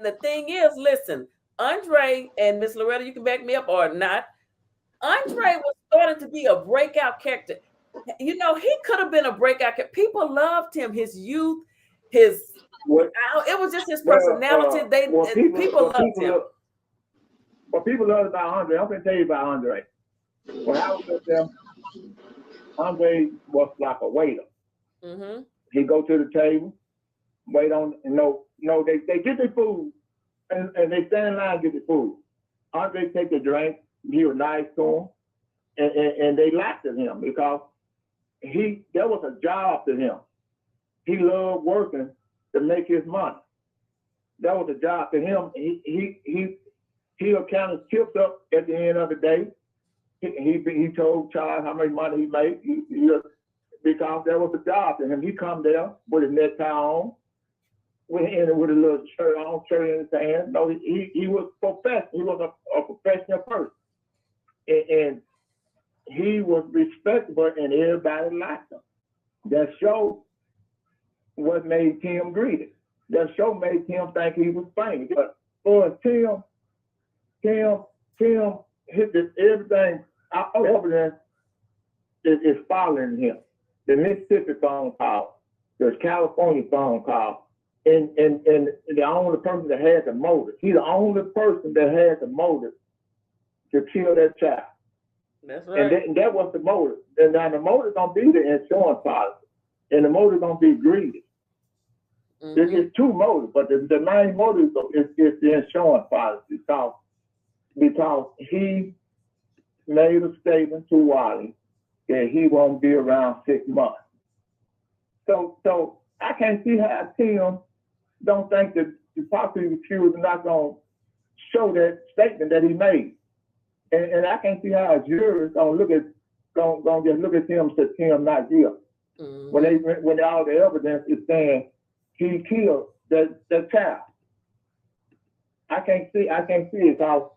the thing is, listen, Andre and Miss Loretta, you can back me up or not. Andre was starting to be a breakout character. You know, he could have been a breakout character. People loved him, his youth, his What? it was just his Well, personality. what people, People loved him. what people love about Andre. I'm gonna tell you about Andre. When I was with them, Andre was like a waiter. Mm-hmm. He go to the table, wait on, they get their food, and they stand in line and get the food. Andre take the drink, he was nice to them, and they laughed at him because that was a job to him. He loved working to make his money. That was a job to him. He'll count his chips up at the end of the day. He told Charles how much money he made. Because that was a job to him. He come there with his necktie on, with a little shirt on, shirt in his hand. No, he was professional. He was a professional person, and he was respectable, and everybody liked him. That show what made Tim greedy. That show made Tim think he was famous. But for Tim hit this everything. All evidence is following him. The Mississippi phone call, the California phone call, and the only person that had the motive. He's the only person that had the motive to kill that child. That's right. And that was the motive. And now the motive gonna be the insurance policy, and the motive gonna be greedy. Mm-hmm. It's two motives, but the main motive is the insurance policy because he made a statement to Wally that he won't be around 6 months. So I can't see how Tim don't think that the prosecutor is not gonna show that statement that he made. And I can't see how a jury is gonna just look at Tim and say Tim not guilty. Mm-hmm. When all the evidence is saying he killed that child. I can't see it because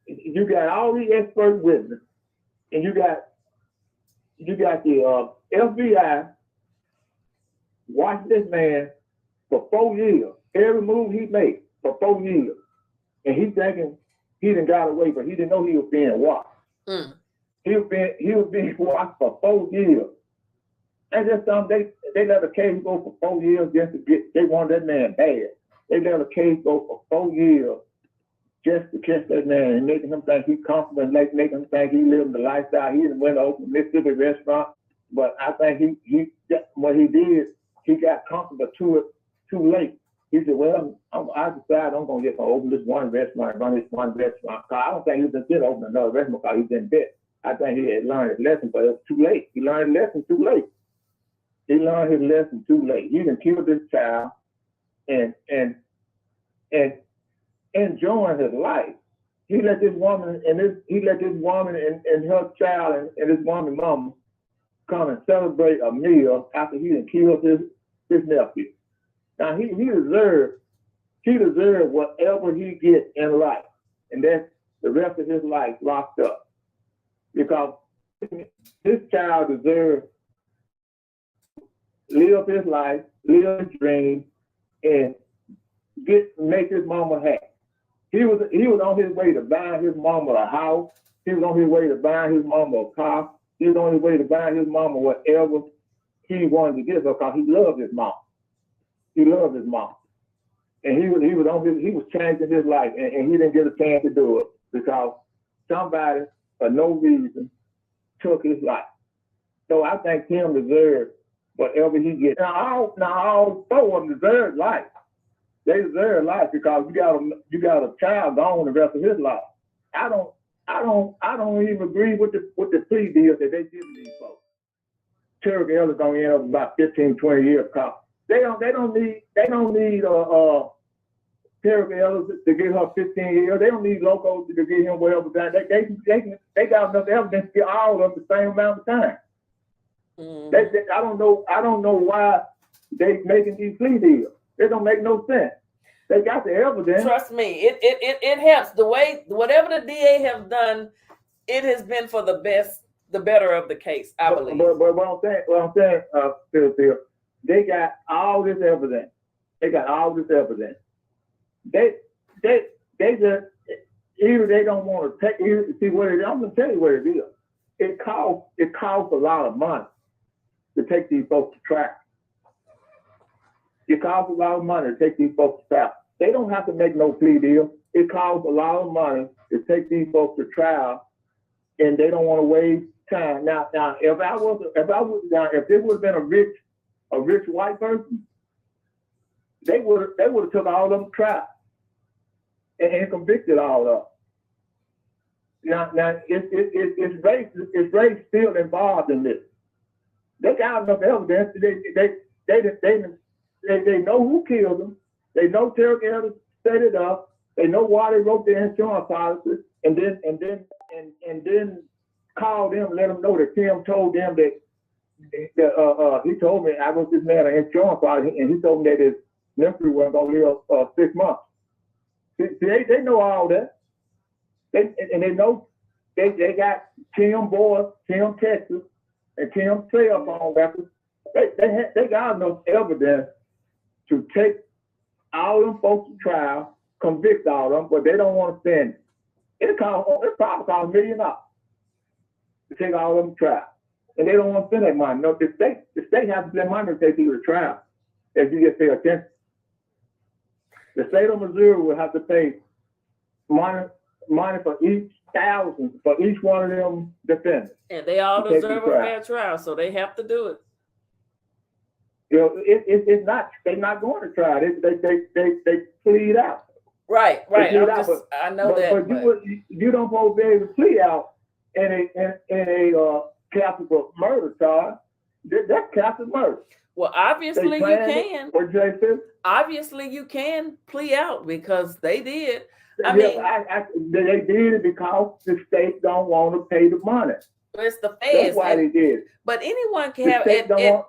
you got all these expert witnesses, and you got the FBI watch this man for 4 years. Every move he made for 4 years, and he thinking he done got away, but he didn't know he was being watched. Mm. He was being watched for 4 years. And just they let a case go for 4 years just to they wanted that man bad. They let a case go for 4 years just to catch that man and making him think he's comfortable, making him think he living the lifestyle. He didn't went to open a Mississippi restaurant, but I think what he did, he got comfortable too late. He said, well, I decided I'm going to just open this one restaurant, run this one restaurant. I don't think he was going to open another restaurant because he didn't bet. I think he had learned his lesson, but it was too late. He learned his lesson too late. He learned his lesson too late. He done killed this child and enjoying his life. He let this woman and her child and this woman's mama come and celebrate a meal after he done killed his nephew. Now he deserved whatever he gets in life, and that's the rest of his life locked up. Because this child deserves live his life, live his dream, and make his mama happy. He was on his way to buying his mama a house. He was on his way to buying his mama a car. He was on his way to buying his mama whatever he wanted to get her because he loved his mom. He loved his mom. And he was changing his life, and he didn't get a chance to do it because somebody for no reason took his life. So I think Tim deserves whatever he gets. Now all four of them deserve life. They deserve life because you got a child gone the rest of his life. I don't even agree with the plea deal that they give these folks. Terry Ellis gonna end up about 15, 20 years cop. They don't need Terry Ellis to give her 15 years. They don't need Locos to give him whatever time. They got enough evidence to get all of them the same amount of time. Mm-hmm. I don't know why they making these plea deals. It don't make no sense. They got the evidence. Trust me, it helps. The way whatever the DA have done, it has been for the better of the case, I believe. But what I'm saying, Phil, they got all this evidence. They got all this evidence. they just either they don't want to take. See what it is. I'm gonna tell you what it is. It costs a lot of money to take these folks to trial. It costs a lot of money to take these folks to trial. They don't have to make no plea deal. It costs a lot of money to take these folks to trial, and they don't want to waste time. Now, if this would have been a rich white person, they would have took all of them to trial and convicted all of them. Now it's race still involved in this. They got enough evidence. They know who killed them. They know Terry Ellis set it up. They know why they wrote the insurance policy, and then called them, let them know that Tim told them that he told me I wrote this man an insurance policy, and he told me that his nephew wasn't gonna live 6 months. See, they know all that. They know they got Tim Boyd, Tim Texas, and Tim cell phone records. They got enough evidence to take all them folks to trial, convict all of them, but they don't want to spend it. It probably costs $1 million to take all of them to trial. And they don't want to spend that money. No, the state has to spend money to take you to trial if you just pay attention. The state of Missouri will have to pay money for each one of them defendants. And they all deserve a fair trial, so they have to do it. You know, it's not. They're not going to trial. They plead out. Right. I know that. But you don't supposed to be able to plead out in a capital murder charge. That's capital murder. Well, obviously you can. What did you say? Obviously you can plea out because they did. I mean, they did it because the state don't want to pay the money. It's the feds. That's why they did. But anyone can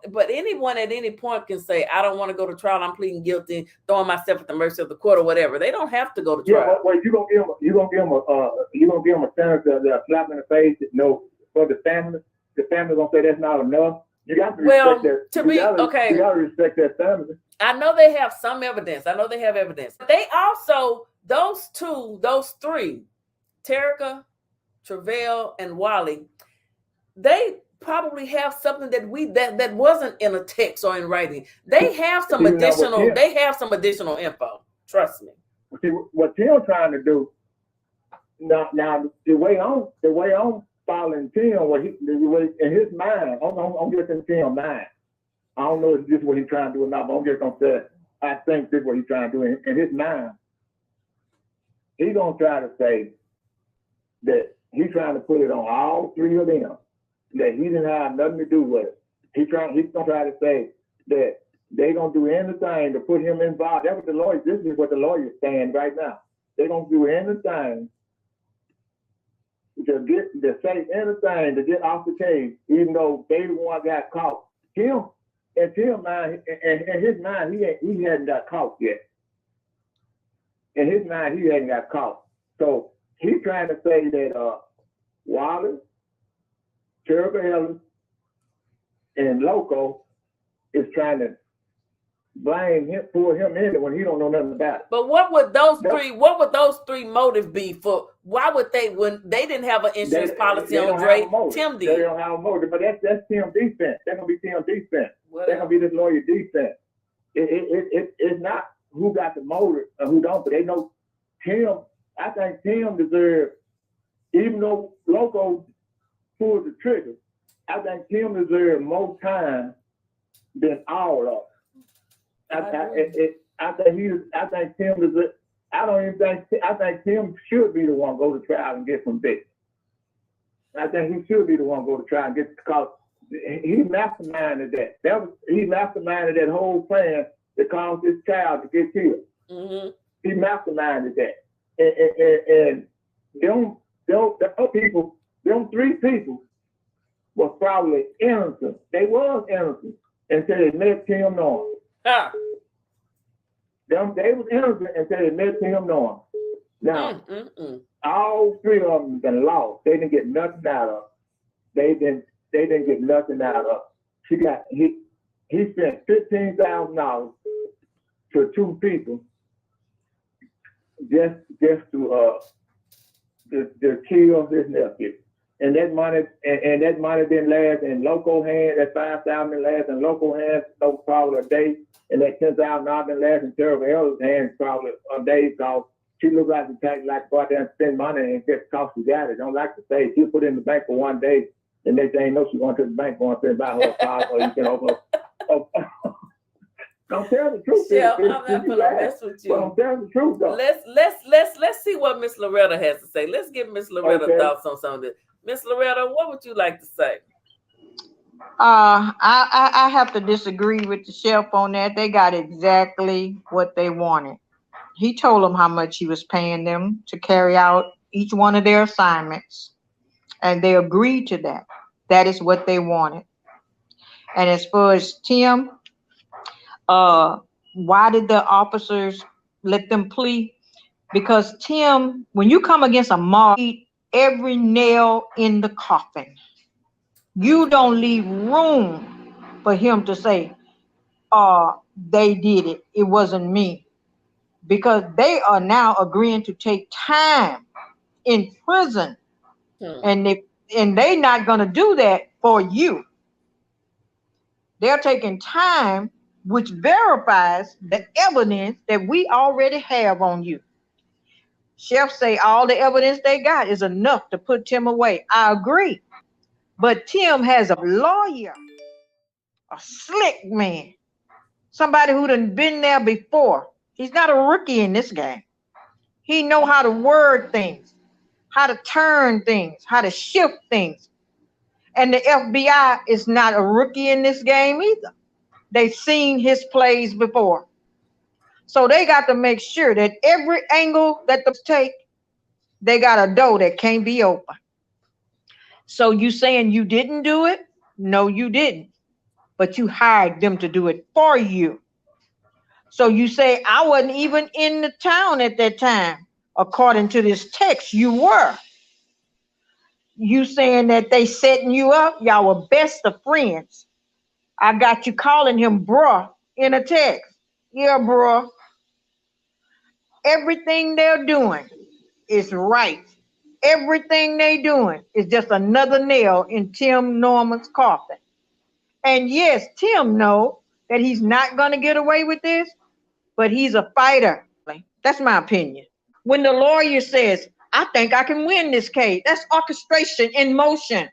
but anyone at any point can say, I don't want to go to trial. I'm pleading guilty, throwing myself at the mercy of the court or whatever. They don't have to go to trial. Yeah, well, you're gonna give them a sentence that slap in the face. No, for the family gonna say that's not enough. You got to respect that. You got to respect that family. I know they have some evidence. But they also, those three, Terica, Travell, and Wally, they probably have something that wasn't in a text or in writing. They have some additional info. Trust me. See what Tim's trying to do now. The way I'm following Tim, in his mind, I'm guessing Tim's mind. I don't know if this is what he's trying to do or not, but I'm just gonna say I think this is what he's trying to do in his mind. He's gonna try to say that he's trying to put it on all three of them, that he didn't have nothing to do with it. He's gonna try to say that they're gonna do anything to put him involved. That's what the lawyer. This is what the lawyer's saying right now. They're gonna do anything to say anything to get off the case, even though they the one got caught. Tim mind, in his mind, he hadn't got caught yet. In his mind, he hadn't got caught. So he's trying to say that Wallace, Terry Ellis, and Loco is trying to blame him, pull him in when he don't know nothing about it. But what would those three motives be for? Why would they, when they didn't have an insurance policy on Dre? Tim did. They don't have a motive, but that's Tim's defense. That's gonna be Tim's defense. That's gonna be this lawyer defense. It's not who got the motive or who don't, but they know Tim. I think Tim deserves, even though Loco pulled the trigger, I think Tim deserves more time than all of them. I think Tim deserves. I think Tim should be the one go to trial and get convicted. I think he should be the one go to trial and get, because he masterminded that. He masterminded that whole plan that caused this child to get killed. Mm-hmm. He masterminded that. And them three people was probably innocent. They was innocent until they met Tim Norman. They was innocent until they met Tim Norman. Now, all three of them been lost. They didn't get nothing out of. They didn't get nothing out of. He spent $15,000 to two people just to kill his nephew. And that money didn't last in local hands. That $5,000 last in local hands, no probably a day. And that $10,000 been last in terrible elders' hands probably a day, because she looked like the type like go out there and spend money and get cost you got it. Don't like to say she put it in the bank for one day, and next thing you know, she's going to the bank going to buy her a car, or you can open up. Don't tell the truth. Chef, I'm not gonna mess with you. But I'm telling the truth though. Let's see what Ms. Loretta has to say. Let's give Ms. Loretta thoughts on some of this. Ms. Loretta, what would you like to say? I have to disagree with the chef on that. They got exactly what they wanted. He told them how much he was paying them to carry out each one of their assignments, and they agreed to that. That is what they wanted. And as far as Tim, why did the officers let them plea? Because Tim, when you come against a mob, eat every nail in the coffin. You don't leave room for him to say, they did it. It wasn't me. Because they are now agreeing to take time in prison. And they're not going to do that for you. They're taking time, which verifies the evidence that we already have on you. Chefs say all the evidence they got is enough to put Tim away. I agree. But Tim has a lawyer, a slick man, somebody who done been there before. He's not a rookie in this game. He know how to word things, how to turn things, how to shift things. And the FBI is not a rookie in this game either. They've seen his plays before. So they got to make sure that every angle that they take, they got a door that can't be open. So you saying you didn't do it? No, you didn't. But you hired them to do it for you. So you say, I wasn't even in the town at that time. According to this text, you were. You saying that they setting you up? Y'all were best of friends. I got you calling him bruh in a text. Yeah, bruh. Everything they're doing is right. Everything they doing is just another nail in Tim Norman's coffin. And yes, Tim know that he's not going to get away with this, but he's a fighter. That's my opinion. When the lawyer says, I think I can win this case, that's orchestration in motion.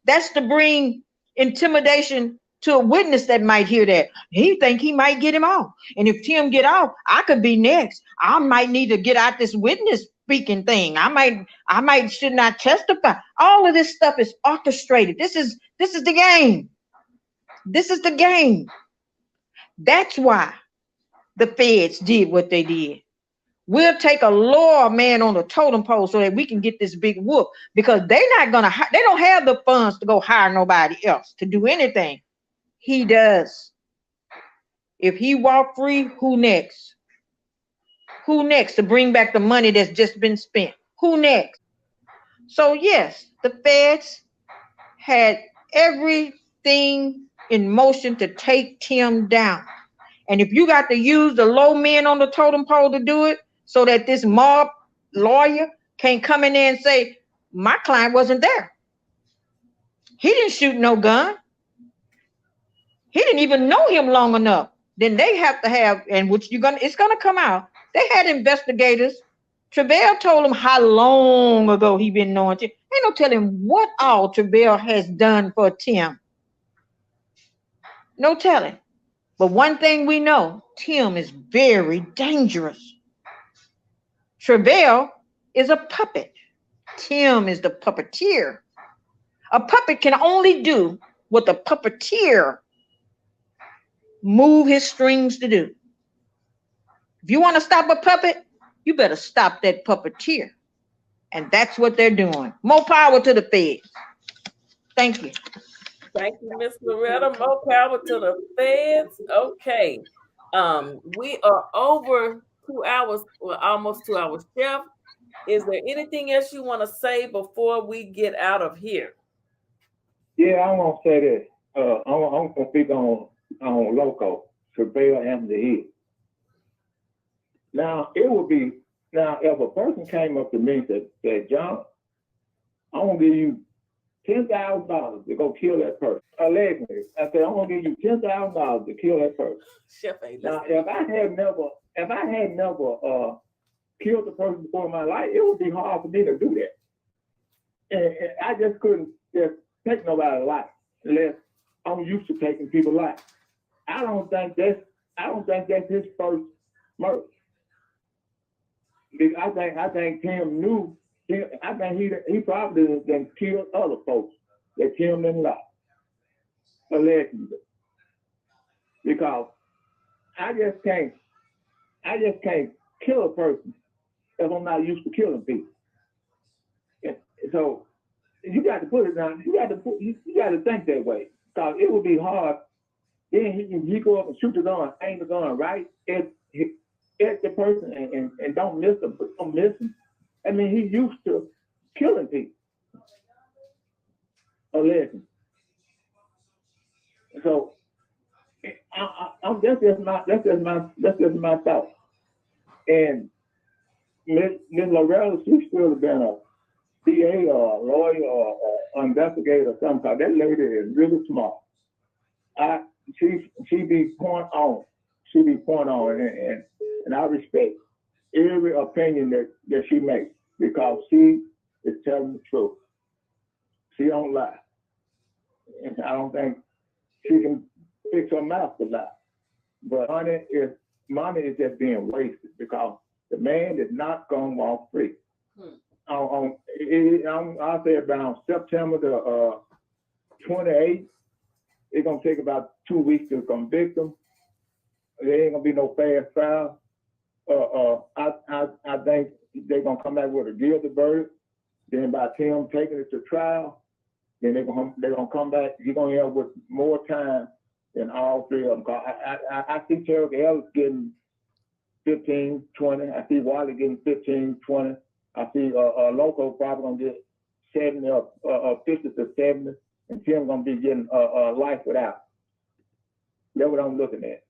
That's to bring intimidation to a witness that might hear that. He think he might get him off. And if Tim get off, I could be next. I might need to get out this witness speaking thing. I might should not testify. All of this stuff is orchestrated. This is the game. This is the game. That's why the feds did what they did. We'll take a lower man on the totem pole so that we can get this big whoop, because they don't have the funds to go hire nobody else to do anything. He does. If he walk free, who next? Who next to bring back the money that's just been spent? Who next? So yes, the feds had everything in motion to take Tim down. And if you got to use the low men on the totem pole to do it, so that this mob lawyer can't come in there and say, my client wasn't there. He didn't shoot no gun. He didn't even know him long enough. Then they have to have, and it's gonna come out. They had investigators. Travail told him how long ago he been knowing Tim. Ain't no telling what all Travail has done for Tim. No telling. But one thing we know, Tim is very dangerous. Travail is a puppet. Tim is the puppeteer. A puppet can only do what the puppeteer move his strings to do. If you want to stop a puppet, you better stop that puppeteer. And that's what they're doing. More power to the feds. Thank you. Thank you, Ms. Loretta. More power to the feds. Okay. We are over 2 hours, well, almost 2 hours. Chef, is there anything else you want to say before we get out of here? Yeah, I want to say this. I'm going to speak on local, Travail and the head. Now, it would be Now, if a person came up to me and said, John, I'm gonna give you $10,000 to go kill that person. Allegedly, I said, I'm gonna give you $10,000 to kill that person. Chef ain't Now, listening. if I had never killed the person before in my life, it would be hard for me to do that. And I just couldn't just take nobody's life unless I'm used to taking people's life. I don't think that's his first murder. I think Tim knew. I think he probably then killed other folks that Tim didn't like, allegedly. Because I just can't kill a person if I'm not used to killing people. And so you got to put it down. You got to think that way. Because it would be hard. Then he go up and shoot the gun, aim the gun right at the person and don't miss him. I mean, he's used to killing people. Allegedly. So that's just my thought. And Ms. Loretta, she should have been a PA or a lawyer or investigator or something. Cause that lady is really smart. She be point on. She be point on, and I respect every opinion that she makes because she is telling the truth. She don't lie, and I don't think she can fix her mouth to lie. But money is just being wasted because the man is not gonna walk free. I'll say around September the 28th. It's gonna take about 2 weeks to convict him. There ain't gonna be no fast trial. I think they're gonna come back with a guilty verdict. Then by Tim taking it to trial, then they're gonna come back. He's gonna end up with more time than all three of them. I see Terry Ellis getting 15, 20. I see Wiley getting 15, 20. I see Loco probably gonna get 70 or 50 to 70. And Tim gonna be getting life without. That's what I'm looking at.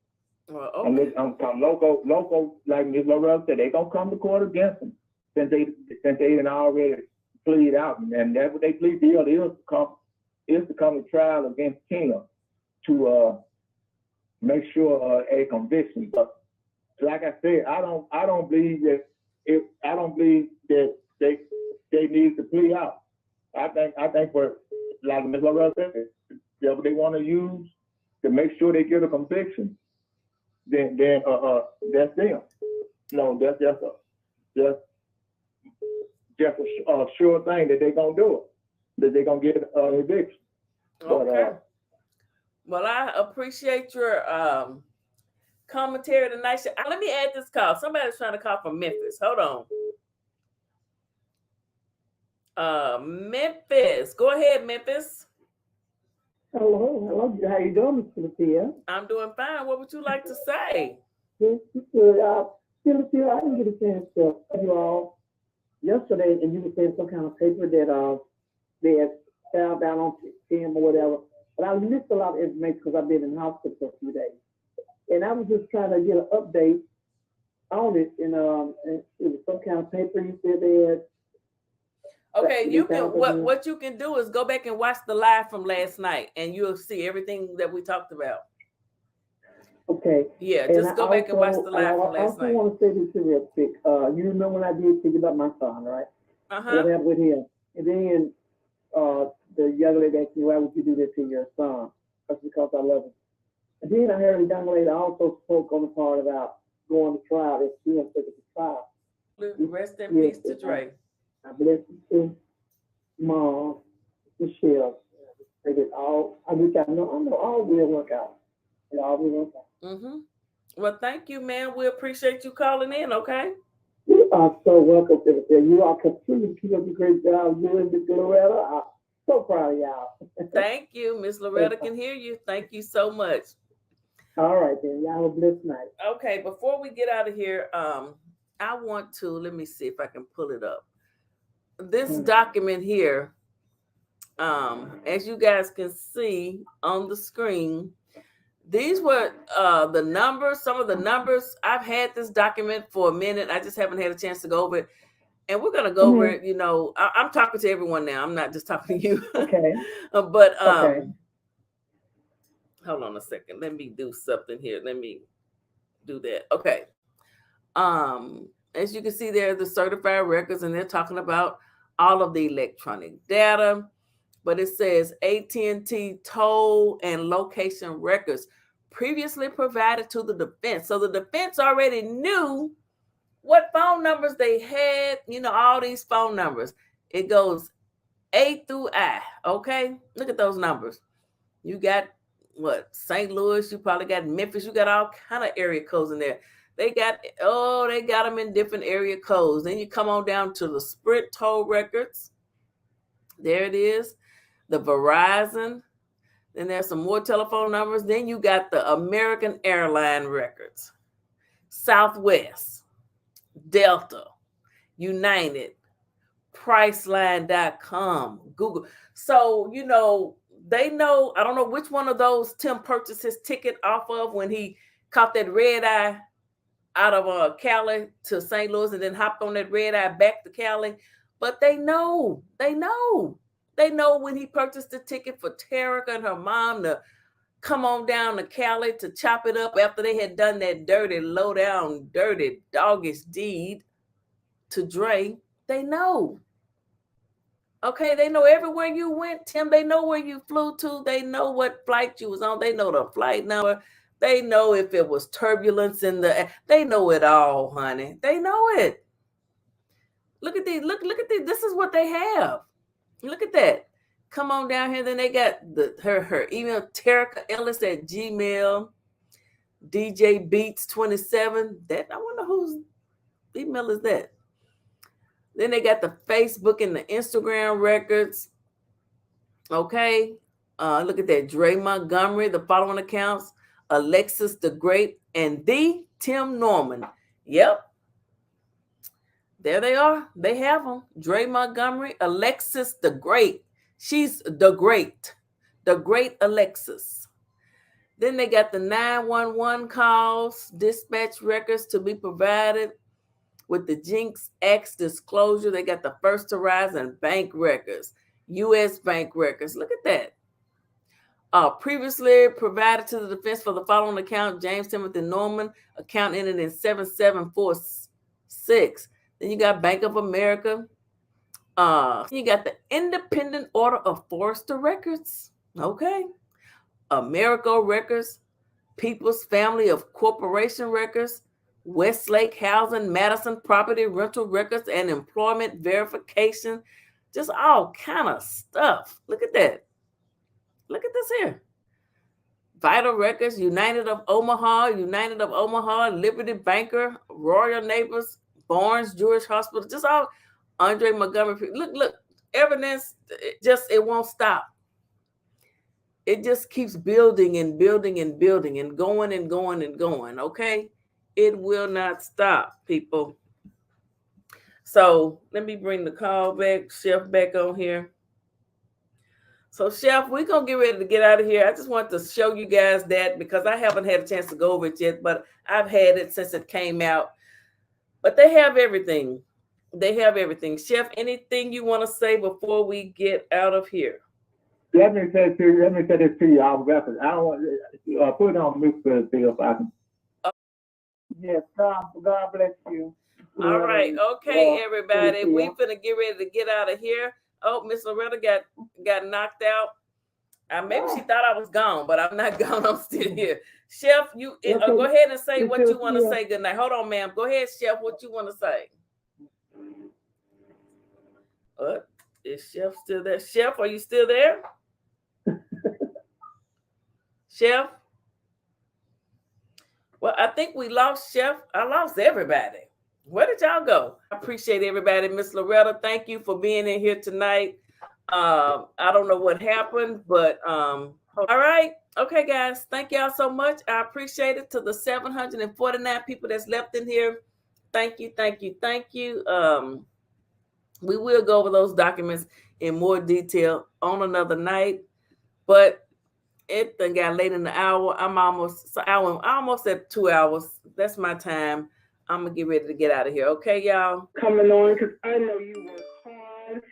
Well, okay. I'm talking Loco, like Ms. Loretta said, they gonna come to court against him since they didn't already plead out, and that's what they plead deal is to come to trial against Tim to make sure a conviction. But like I said, I don't believe that they need to plea out. I think for like Ms. Loretta said, if they want to use to make sure they get a conviction, then that's them. No, that's just a sure thing that they're gonna do it, that they're gonna get an eviction. Okay. Well, I appreciate your commentary tonight. Let me add this call. Somebody's trying to call from Memphis. Hold on. Memphis. Go ahead, Memphis. Hello. How you doing, Miss Philippia? I'm doing fine. What would you like to say? Yes, you could. Philippia, I didn't get a chance to tell you all yesterday, and you were saying some kind of paper that they had found down on Tim or whatever. But I missed a lot of information because I've been in the hospital for a few days. And I was just trying to get an update on it, and it was some kind of paper you said they had. Okay, you can what you can do is go back and watch the live from last night, and you'll see everything that we talked about. Okay. Yeah, just go back and watch the live from last night. I also want to say this real quick. You remember when I did think about my son, right? What happened with him? And then the young lady asked me, why would you do this to your son? That's because I love him. And then I heard a young lady also spoke on the part about going to trial. If she wants to take it to trial. Rest in peace to Dre. I bless you too, Mom, Michelle. I know all will work out. It all will work out. Well, thank you, man. We appreciate you calling in, okay? You are so welcome, Philippa. You all continue to keep up a great job. You and Miss Loretta, I'm so proud of y'all. Thank you. Miss Loretta can hear you. Thank you so much. All right, then. Y'all have a blessed night. Okay, before we get out of here, I want to, let me see if I can pull it up. This document here, as you guys can see on the screen, These were the numbers, some of the numbers. I've had this document for a minute. I just haven't had a chance to go over it. And we're going to go over it. I'm talking to everyone now. I'm not just talking to you. Okay. But Okay. hold on a second. Let me do something here. Let me do that. Okay. As you can see there, the certified records, and they're talking about all of the electronic data. But it says AT&T toll and location records previously provided to the defense. So the defense already knew what phone numbers they had, all these phone numbers. It goes A through I, okay? Look at those numbers. You got what? St. Louis, you probably got Memphis, you got all kind of area codes in there. They got them in different area codes. Then you come on down to the Sprint toll records. There it is. The Verizon. Then there's some more telephone numbers. Then you got the American Airline records, Southwest, Delta, United, Priceline.com, Google. So, they know, I don't know which one of those Tim purchased his ticket off of when he caught that red eye out of Cali to St. Louis and then hopped on that red eye back to Cali. But they know when he purchased the ticket for Terica and her mom to come on down to Cali to chop it up after they had done that dirty, low down, dirty, doggish deed to Dre. They know. Okay, they know everywhere you went, Tim. They know where you flew to. They know what flight you was on. They know the flight number. They know if it was turbulence in the. They know it all, honey. They know it. Look at these. Look at these. This is what they have. Look at that. Come on down here. Then they got her email, Terica Ellis at Gmail, DJ Beats 27. That I wonder whose email is that. Then they got the Facebook and the Instagram records. Okay. Look at that. Dre Montgomery, the following accounts: Alexis the Great and the Tim Norman. Yep. There they are. They have them. Dre Montgomery, Alexis the Great. She's the great Alexis. Then they got the 911 calls, dispatch records to be provided with the Jinx X disclosure. They got the First Horizon bank records, U.S. bank records. Look at that. Previously provided to the defense for the following account: James Timothy Norman, account ended in 7746. Then you got Bank of America. You got the Independent Order of Forester Records. Okay. Americo Records, People's Family of Corporation Records, Westlake Housing, Madison Property Rental Records, and Employment Verification. Just all kind of stuff. Look at that. Look at this here. Vital Records, United of Omaha, Liberty Banker, Royal Neighbors, Barnes Jewish Hospital, just all Andre Montgomery. Look, evidence, it won't stop. It just keeps building and building and building and going and going and going, okay? It will not stop, people. So let me bring the call back, Chef back on here. So, Chef, we're going to get ready to get out of here. I just want to show you guys that because I haven't had a chance to go over it yet, but I've had it since it came out. But they have everything. They have everything. Chef, anything you want to say before we get out of here? Let me say this to you, our records. I don't want to put it on mute for a bit if I can. Yes, God bless you. All right. Okay, everybody. We're going to get ready to get out of here. Oh, Ms. Loretta got knocked out. Maybe she thought I was gone, but I'm not gone. I'm still here. Chef, you go ahead and say what you want to say. Good night. Hold on, ma'am. Go ahead, Chef. What you want to say? Is Chef still there? Chef, are you still there? Chef? Well, I think we lost Chef. I lost everybody. Where did y'all go? I appreciate everybody. Ms. Loretta, thank you for being in here tonight. I don't know what happened, but all right. Okay, guys. Thank y'all so much. I appreciate it. To the 749 people that's left in here. Thank you. We will go over those documents in more detail on another night. But It done got late in the hour. I'm almost at 2 hours. That's my time. I'm gonna get ready to get out of here. Okay, y'all. Coming on because I know you work hard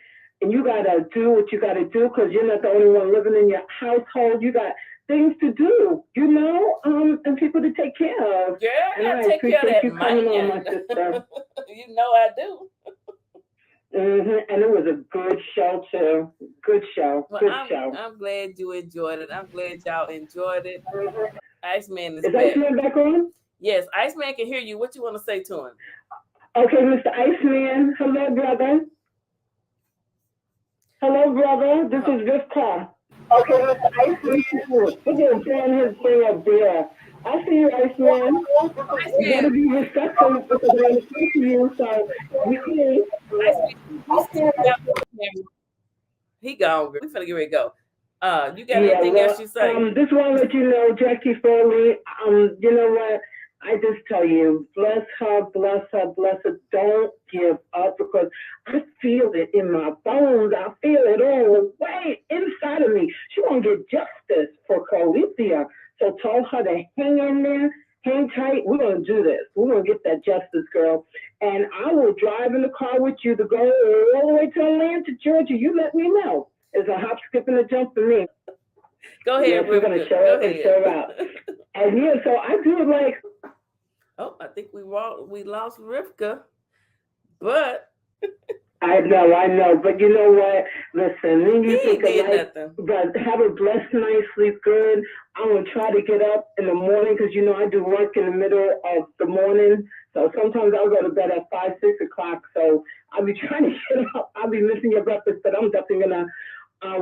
and you gotta do what you gotta do because you're not the only one living in your household. You got things to do, and people to take care of. Girl, I And I gotta take care of appreciate that you coming on, man. my sister. You know I do. And it was a good show too. Good show. Well, Good show. I'm glad you enjoyed it. I'm glad y'all enjoyed it. Iceman is Is back. Iceman back on? Yes, Iceman can hear you. What you want to say to him? Okay, Mr. Iceman. Hello, brother. Hello, brother. This is Vivka. Okay, Mr. Iceman. We're going to plan his thing up there. I see you, Iceman. You gotta be respectful because I want to speak to you, so you see. He gone. We finna get ready to go. You got anything else you say? Just want to let you know, Jackie Foley. You know what? I just tell you, bless her, bless her, bless her. Don't give up because I feel it in my bones. I feel it all the way inside of me. She won't get justice for Coletia. So tell her to hang in there, hang tight. We're going to do this. We're going to get that justice, girl. And I will drive in the car with you to go all the way to Atlanta, Georgia. You let me know. It's a hop, skip, and a jump for me. Go ahead, yes, we're going to show up and show out. And yeah, so I do it like. Oh, I think we lost Rivka, but. I know, but you know what? Listen, then you think nothing. But have a blessed night, sleep good. I'm gonna try to get up in the morning because I do work in the middle of the morning. So sometimes I'll go to bed at 5, 6 o'clock. So I'll be trying to get up. I'll be missing your breakfast, but I'm definitely gonna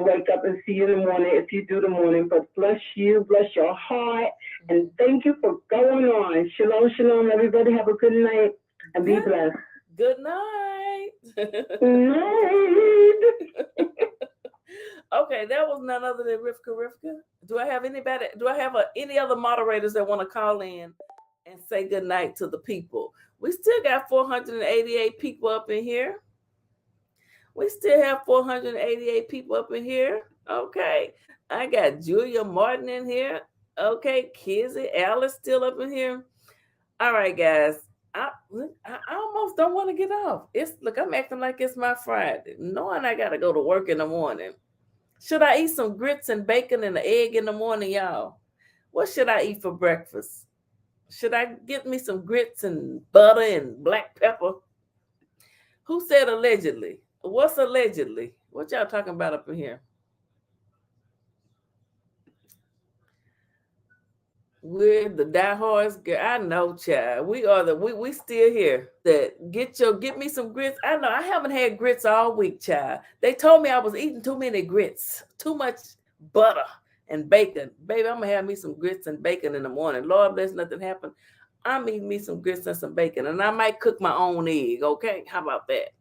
wake up and see you in the morning if you do the morning. But bless you, bless your heart, and thank you for going on. Shalom, shalom, everybody. Have a good night and be blessed. Good night. Night. Okay, that was none other than Rivka. Do I have any other moderators that want to call in and say good night to the people? We still got 488 people up in here. We still have 488 people up in here. Okay. I got Julia Martin in here. Okay. Kizzy, Alice still up in here. All right, guys. I almost don't want to get off. I'm acting like it's my Friday, knowing I got to go to work in the morning. Should I eat some grits and bacon and an egg in the morning, y'all? What should I eat for breakfast? Should I get me some grits and butter and black pepper? Who said allegedly? What's allegedly? What y'all talking about up in here? We're the diehards. I know, child. We still here. That get me some grits. I know I haven't had grits all week, child. They told me I was eating too many grits, too much butter and bacon. Baby, I'm gonna have me some grits and bacon in the morning. Lord bless nothing happen. I'm eating me some grits and some bacon, and I might cook my own egg. Okay, how about that?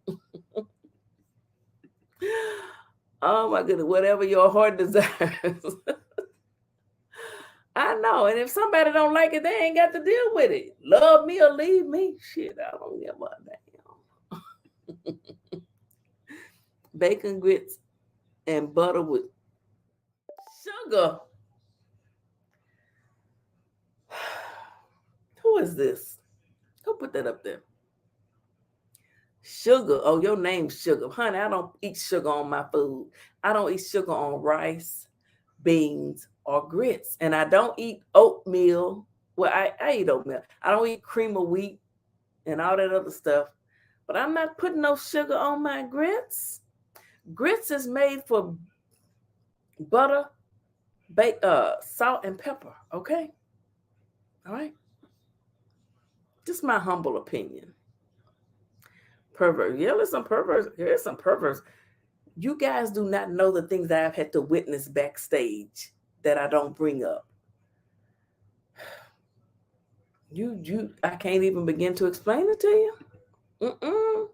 Oh my goodness, whatever your heart desires. I know, and if somebody don't like it, they ain't got to deal with it. Love me or leave me. Shit, I don't give a damn. Bacon, grits, and butter with sugar. Who is this? Who put that up there? Sugar. Oh, your name's Sugar. Honey, I don't eat sugar on my food. I don't eat sugar on rice, beans, or grits. And I don't eat oatmeal. Well, I eat oatmeal. I don't eat cream of wheat and all that other stuff. But I'm not putting no sugar on my grits. Grits is made for butter, salt, and pepper. Okay? All right? Just my humble opinion. Pervert. Yeah, there's some perverts. Here's some perverts. You guys do not know the things that I've had to witness backstage that I don't bring up. I can't even begin to explain it to you.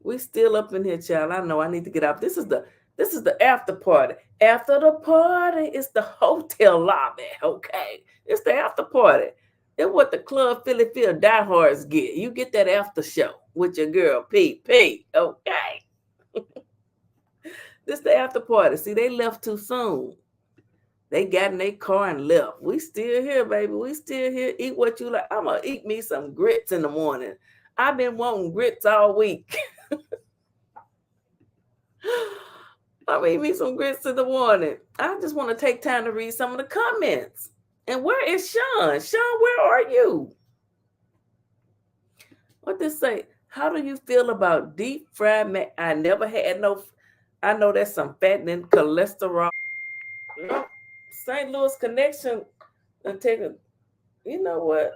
We still up in here, child. I know I need to get out. This is the after party. After the party, it's the hotel lobby. Okay, it's the after party. It's what the Club Philly Field diehards get. You get that after show with your girl PP. Okay. This the after party. See, they left too soon. They got in their car and left. We still here, baby. We still here. Eat what you like. I'm gonna eat me some grits in the morning. I've been wanting grits all week. I'm gonna eat me some grits in the morning. I just want to take time to read some of the comments. And where is Sean? Sean, where are you? What this say? How do you feel about deep fried mac? I never had no. I know that's some fattening cholesterol. No, St. Louis connection. And take a. You know what?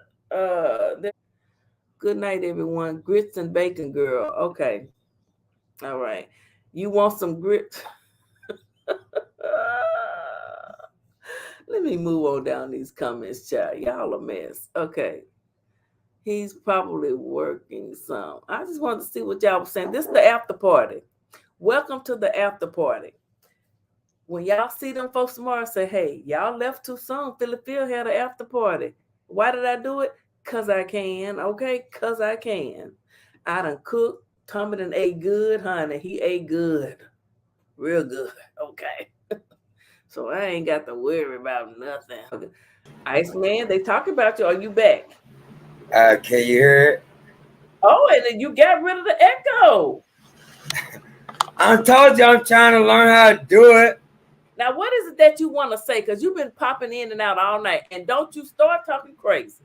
Good night, everyone. Grits and bacon, girl. Okay. All right. You want some grits? Let me move on down these comments, child. Y'all a mess. Okay. He's probably working some. I just wanted to see what y'all were saying. This is the after party. Welcome to the after party. When y'all see them folks tomorrow, say, hey, y'all left too soon. Philly Phil had an after party. Why did I do it? Because I can. Okay? Because I can. I done cooked. Tommy done ate good, honey. He ate good. Real good. Okay. So I ain't got to worry about nothing. Okay. Iceman, they talk about you. Are you back? Can you hear it? Oh, and then you got rid of the echo. I told you I'm trying to learn how to do it. Now, what is it that you want to say? Because you've been popping in and out all night. And don't you start talking crazy.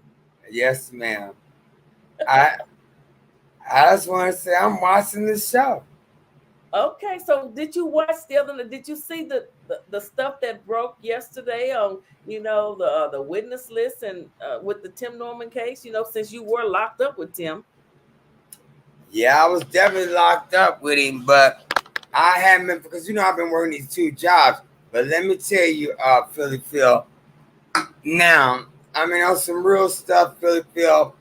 Yes, ma'am. I just want to say I'm watching the show. Okay, so did you watch the other? Did you see the stuff that broke yesterday on the witness list and with the Tim Norman case? Since you were locked up with Tim. Yeah, I was definitely locked up with him, but I haven't been, because I've been working these 2 jobs. But let me tell you, Philly Phil. Now, on some real stuff, Philly Phil.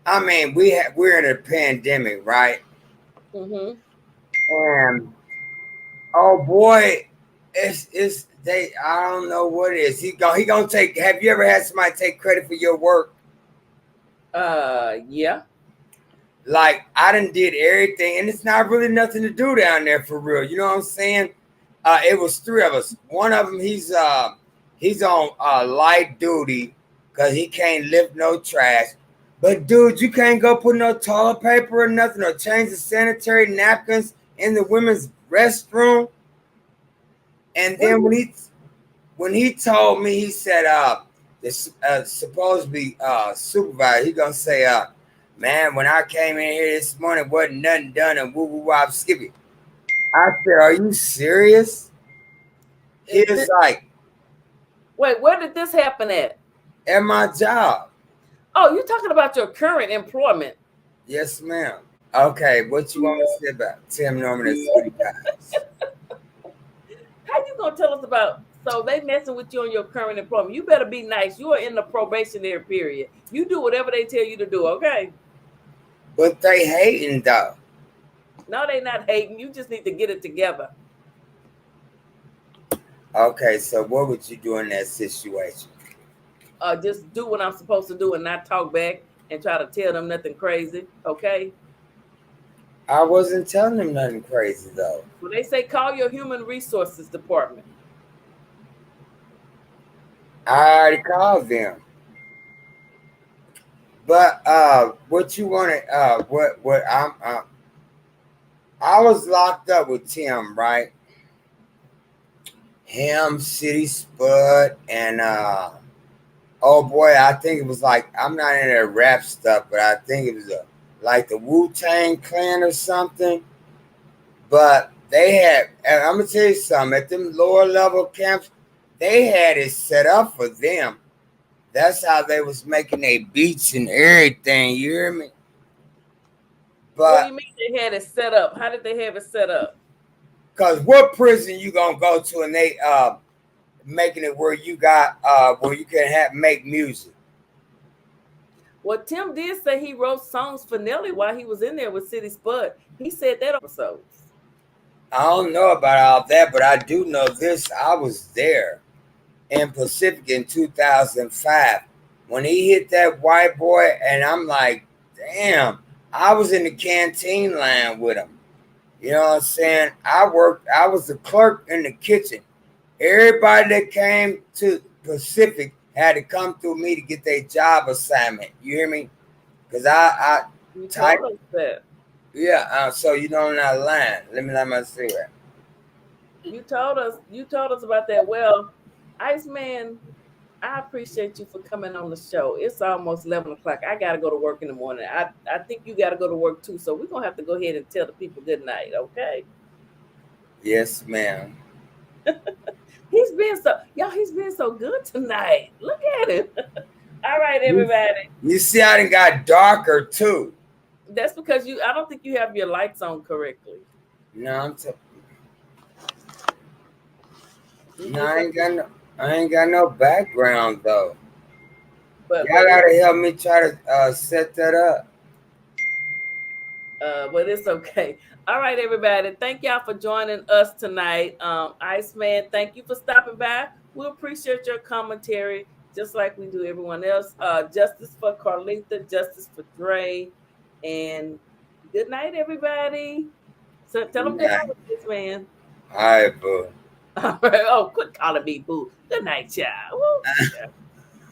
We're in a pandemic, right? Mm-hmm. And oh boy, it's they. I don't know what it is. He gonna take. Have you ever had somebody take credit for your work? Yeah. Like I done did everything, and it's not really nothing to do down there for real. You know what I'm saying? It was 3 of us. One of them, he's on light duty because he can't lift no trash. But dude, you can't go put no toilet paper or nothing, or change the sanitary napkins in the women's restroom. And then when he told me, he said, this supposed to be supervisor, he gonna say, man, when I came in here this morning, wasn't nothing done, and woo woo wop skippy. I said, are you serious? He was like, wait, where did this happen at? At my job. Oh, you're talking about your current employment. Yes, ma'am. Okay, what you want to say about Tim Norman and Sweetie Pies? How you gonna tell us about? So they messing with you on your current employment. You better be nice. You are in the probationary period. You do whatever they tell you to do, okay? But they hating though. No, they not hating. You just need to get it together. Okay, so what would you do in that situation? Just do what I'm supposed to do and not talk back and try to tell them nothing crazy, okay? I wasn't telling them nothing crazy though. Well, they say call your human resources department. I already called them. But what you wanted? What I was locked up with Tim, right? Him, City Spud, and oh boy, I think it was like, I'm not in that rap stuff, but I think it was like the Wu-Tang Clan or something. But they had, and I'm gonna tell you something, at them lower level camps, they had it set up for them. That's how they was making their beats and everything. You hear me? But what do you mean they had it set up? How did they have it set up? Because what prison you gonna go to and they making it where you got where you can make music? Well, Tim did say he wrote songs for Nelly while he was in there with City Spud. He said that on episodes. I don't know about all that, but I do know this. I was there in Pacific in 2005 when he hit that white boy, and I'm like, damn, I was in the canteen line with him. You know what I'm saying? I was the clerk in the kitchen. Everybody that came to Pacific had to come through me to get their job assignment. You hear me? Because I You type. told us that. Yeah, so you know I'm not lying. Let me say that. You told us about that. Well, Iceman, I appreciate you for coming on the show. It's almost 11 o'clock. I gotta go to work in the morning. I think you gotta go to work too. So we're gonna have to go ahead and tell the people good night, okay? Yes, ma'am. He's been so good tonight. Look at him. All right, everybody. You see, I done got darker too. That's because I don't think you have your lights on correctly. No, I ain't got no background though. But Y'all gotta help me try to set that up. But it's okay. All right, everybody. Thank y'all for joining us tonight. Iceman, thank you for stopping by. We appreciate your commentary, just like we do everyone else. Justice for Carlita, justice for Dre, and good night, everybody. So tell them good night, this man. All right, boo. All right. Oh, quit calling me boo. Good night, y'all.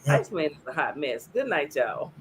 Iceman is a hot mess. Good night, y'all.